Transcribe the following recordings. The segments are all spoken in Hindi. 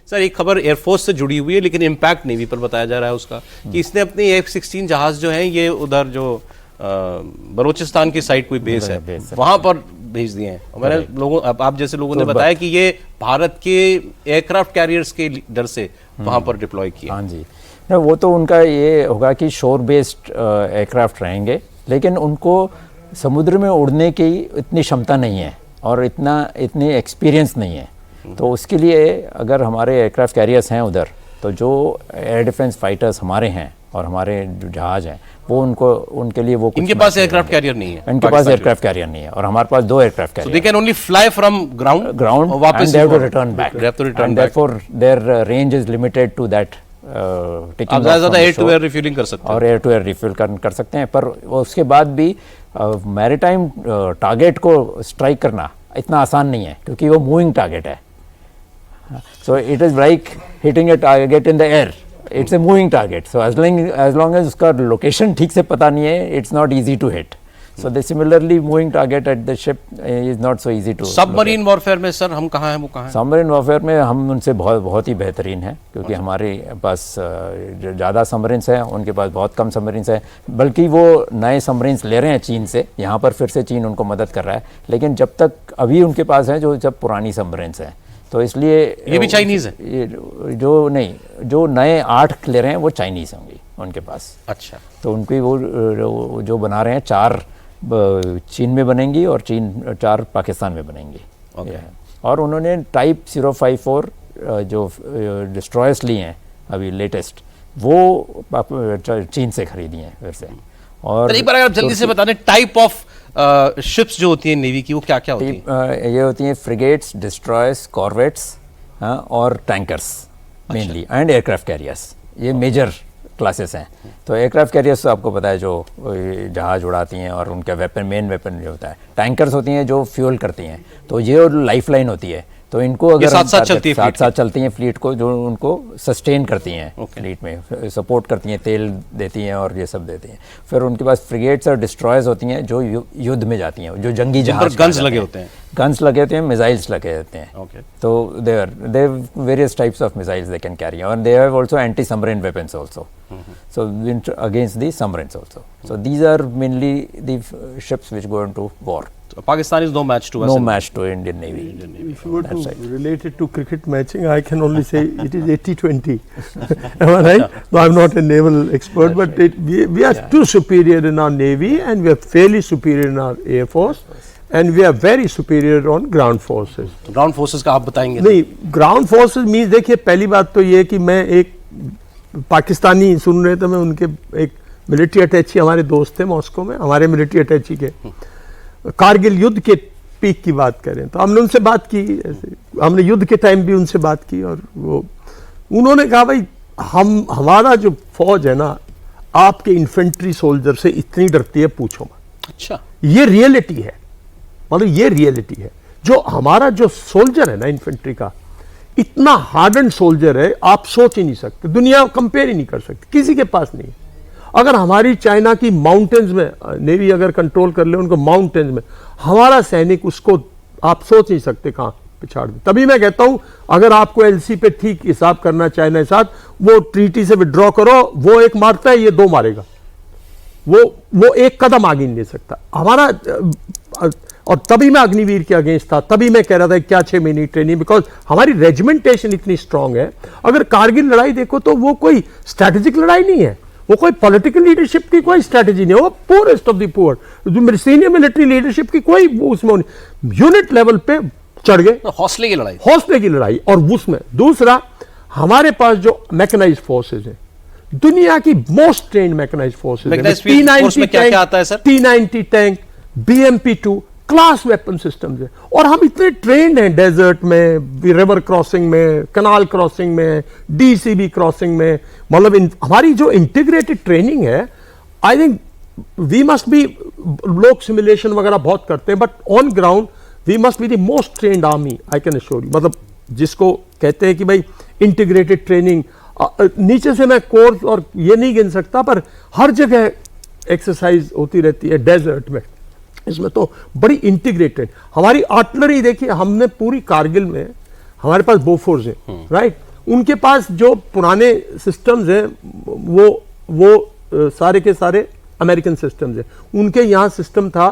सर एक खबर एयरफोर्स से जुड़ी हुई है लेकिन इम्पैक्ट नेवी पर बताया जा रहा है उसका कि इसने अपने F-16 जहाज जो हैं ये उधर जो बलूचिस्तान की साइड कोई बेस है वहां पर भेज दिए हैं। मैंने लोगों आप जैसे लोगों ने बताया कि ये भारत के एयरक्राफ्ट कैरियर्स के डर से वहां पर डिप्लॉय किया। हाँ जी, ना वो तो उनका ये होगा कि शोर बेस्ड एयरक्राफ्ट रहेंगे, लेकिन उनको समुद्र में उड़ने की इतनी क्षमता नहीं है और इतनी एक्सपीरियंस नहीं है। तो उसके लिए अगर हमारे एयरक्राफ्ट कैरियर्स हैं उधर, तो जो एयर डिफेंस फाइटर्स हमारे हैं और हमारे जो जहाज हैं वो उनके लिए वो इनके पास एयरक्राफ्ट कैरियर नहीं है, इनके पास एयरक्राफ्ट कैरियर नहीं है और हमारे पास 2 aircraft carrier. They can only fly from ground वापस and they have to return back and therefore their range is limited to that. आप ज़्यादा एयर टू एयर रिफ्यूलिंग कर सकते हैं और एयर टू एयर रिफ्यूल कर सकते हैं, पर उसके बाद भी मैरीटाइम टारगेट को स्ट्राइक करना इतना आसान नहीं है क्योंकि वो मूविंग टारगेट है। So it is like hitting a target in the air. It's a moving target. So as long as उसका location ठीक से पता नहीं है, it's not easy to hit. So the similarly moving target at the ship is not so easy to. Submarine warfare में सर हम कहाँ हैं, वो कहाँ हैं? सबमरीन वॉरफेयर में हम उनसे बहुत ही बेहतरीन हैं क्योंकि हमारे पास ज़्यादा सबमरीन्स हैं, उनके पास बहुत कम सबमरीन्स हैं, बल्कि वो नए सबमरीन्स ले रहे हैं चीन से। यहाँ पर फिर से चीन उनको मदद कर रहा है, लेकिन जब तक अभी उनके पास हैं जब पुरानी सबमरीन्स हैं, तो इसलिए ये भी चाइनीज़ है। जो नए 8 ले रहे हैं वो चाइनीज़ होंगी उनके पास। अच्छा, तो उनकी वो जो बना रहे हैं 4 चीन में बनेंगी और 4 पाकिस्तान में बनेंगी। और उन्होंने टाइप 054 जो डिस्ट्रॉयर्स लिए हैं अभी लेटेस्ट, वो चीन से खरीदी हैं फिर से। और एक बार अगर आप जल्दी से बता दें टाइप ऑफ शिप्स जो होती हैं नेवी की, वो क्या क्या होती हैं? ये होती हैं फ्रिगेट्स, डिस्ट्रॉयर्स, कॉर्वेट्स और tankers mainly, and aircraft carriers. ये मेजर क्लासेस हैं। तो एयरक्राफ्ट कैरियर्स तो आपको पता है जो जहाज उड़ाती हैं और उनका मेन वेपन जो होता है। टैंकर्स होती हैं जो फ्यूल करती हैं, तो ये लाइफ लाइन होती है। तो इनको अगर साथ साथ चलती हैं फ्लीट को, जो उनको सस्टेन करती हैं फ्लीट में, सपोर्ट करती हैं, तेल देती हैं और ये सब देती हैं। फिर उनके पास फ्रिगेट्स और डिस्ट्रॉयर्स होती हैं जो युद्ध में जाती हैं, जो जंगी जहाज, गन्स लगे होते हैं, मिसाइल्स लगे होते हैं। तो they various types of missiles they can carry, और they have also anti submarine weapons also, so against the submarines also. So these are mainly the ships which go into war. So Pakistan is no match to us. No match to Indian Navy. If you were to relate it to cricket matching, I can only say it is 80-20. Am I right? No, I'm not a naval expert, but we are too superior in our Navy, and we are fairly superior in our Air Force, and we are very superior on ground forces. Ground forces का आप बताएंगे? नहीं, ground forces means देखिए, पहली बात तो ये कि मैं एक पाकिस्तानी सुन रहे थे, मैं उनके एक मिलिट्री अटैची हमारे दोस्त थे मॉस्को में, हमारे मिलिट्री अटैची के कारगिल युद्ध के पीक की बात करें तो हमने उनसे बात की, हमने युद्ध के टाइम भी उनसे बात की, और उन्होंने कहा भाई हमारा जो फौज है ना, आपके इन्फेंट्री सोल्जर से इतनी डरती है पूछो मत। अच्छा, ये रियलिटी है, मतलब ये रियलिटी है। जो हमारा जो सोल्जर है ना इन्फेंट्री का, इतना हार्डन सोल्जर है, आप सोच ही नहीं सकते, दुनिया कंपेयर ही नहीं कर सकती, किसी के पास नहीं। अगर हमारी चाइना की माउंटेन्स में नेवी अगर कंट्रोल कर ले उनको माउंटेन्स में, हमारा सैनिक उसको आप सोच नहीं सकते कहां पिछाड़ दे। तभी मैं कहता हूं अगर आपको एलसी पे ठीक हिसाब करना चाइना के साथ, वो ट्रीटी से विड्रॉ करो, वो एक मारता है, ये 2 मारेगा, वो एक कदम आगे नहीं ले सकता हमारा। और तभी मैं अग्निवीर के अगेंस्ट था, तभी मैं कह रहा था क्या 6 महीने ट्रेनिंग, बिकॉज हमारी रेजिमेंटेशन इतनी स्ट्रांग है। अगर कारगिल लड़ाई देखो तो वो कोई स्ट्रैटेजिक लड़ाई नहीं है, वो कोई पॉलिटिकल लीडरशिप की कोई स्ट्रैटेजी नहीं है, वो पोरेस्ट ऑफ द पुअर, जो सीनियर मिलिट्री लीडरशिप की कोई उसमें यूनिट लेवल पे चढ़ गए, हौसले की लड़ाई। और उसमें दूसरा, हमारे पास जो मैकेनाइज्ड फोर्सेज है, दुनिया की मोस्ट ट्रेन्ड मैकेनाइज्ड फोर्सेज है, T-90 tank, BMP-2 class weapon systems है, और हम इतने ट्रेंड हैं डेजर्ट में, रिवर क्रॉसिंग में, कनाल क्रॉसिंग में, DCB क्रॉसिंग में, मतलब हमारी जो इंटीग्रेटेड ट्रेनिंग है, I think we must be, लोग सिमुलेशन वगैरह बहुत करते हैं, but on ground we must be the most trained army, I can assure you. मतलब जिसको कहते हैं कि भाई इंटीग्रेटेड ट्रेनिंग, नीचे से मैं कोर्स और ये नहीं गिन सकता, पर हर जगह एक्सरसाइज होती रहती है डेजर्ट में, इसमें तो बड़ी इंटीग्रेटेड। हमारी आर्टिलरी देखिए, हमने पूरी कारगिल में हमारे पास बोफोर्स है, राइट, उनके पास जो पुराने सिस्टम्स हैं वो सारे के सारे अमेरिकन सिस्टम्स हैं। उनके यहाँ सिस्टम था,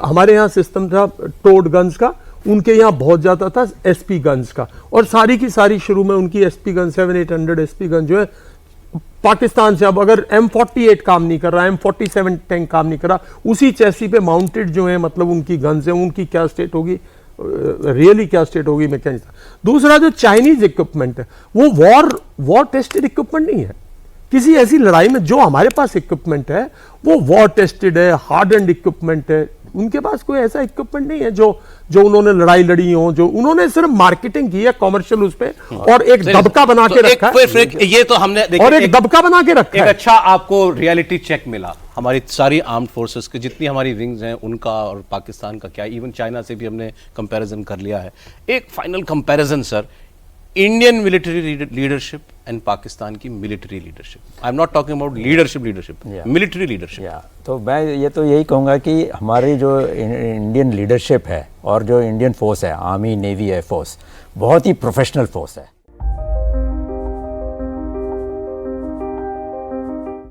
हमारे यहाँ सिस्टम था टोड गन्स का, उनके यहाँ बहुत ज़्यादा था एसपी गन्स का। और सारी की सारी शुरू में उनकी एसपी गन 7-800 एसपी गन जो है पाकिस्तान से, अब अगर M48 काम नहीं कर रहा, M47 टैंक काम नहीं कर रहा, उसी चैसी पे माउंटेड जो है मतलब उनकी गन्स हैं, उनकी क्या स्टेट होगी, रियली क्या स्टेट होगी मैं क्या नहीं सकता। दूसरा जो चाइनीज इक्विपमेंट है वो वॉर टेस्टेड इक्विपमेंट नहीं है। किसी ऐसी लड़ाई में जो हमारे पास इक्विपमेंट है वो वॉर टेस्टेड है, हार्डन्ड इक्विपमेंट है। उनके पास कोई ऐसा इक्विपमेंट नहीं है जो उन्होंने लड़ाई लड़ी हो, जो उन्होंने सिर्फ मार्केटिंग की है कॉमर्शियल उस पे, और एक दबका बना के रखा है। ये तो हमने और एक दबका बना के रखा एक है। अच्छा आपको रियलिटी चेक मिला हमारी सारी आर्म्ड फोर्सेस के, जितनी हमारी विंग्स हैं उनका और पाकिस्तान का क्या, इवन चाइना से भी हमने कंपैरिजन कर लिया है। एक final comparison sir, Indian military leadership and Pakistan की military leadership. I am not talking about leadership, military leadership. तो मैं ये तो यही कहूँगा कि हमारी जो इंडियन लीडरशिप है और जो इंडियन फोर्स है, आर्मी, नेवी, एयर फोर्स, बहुत ही प्रोफेशनल फोर्स है।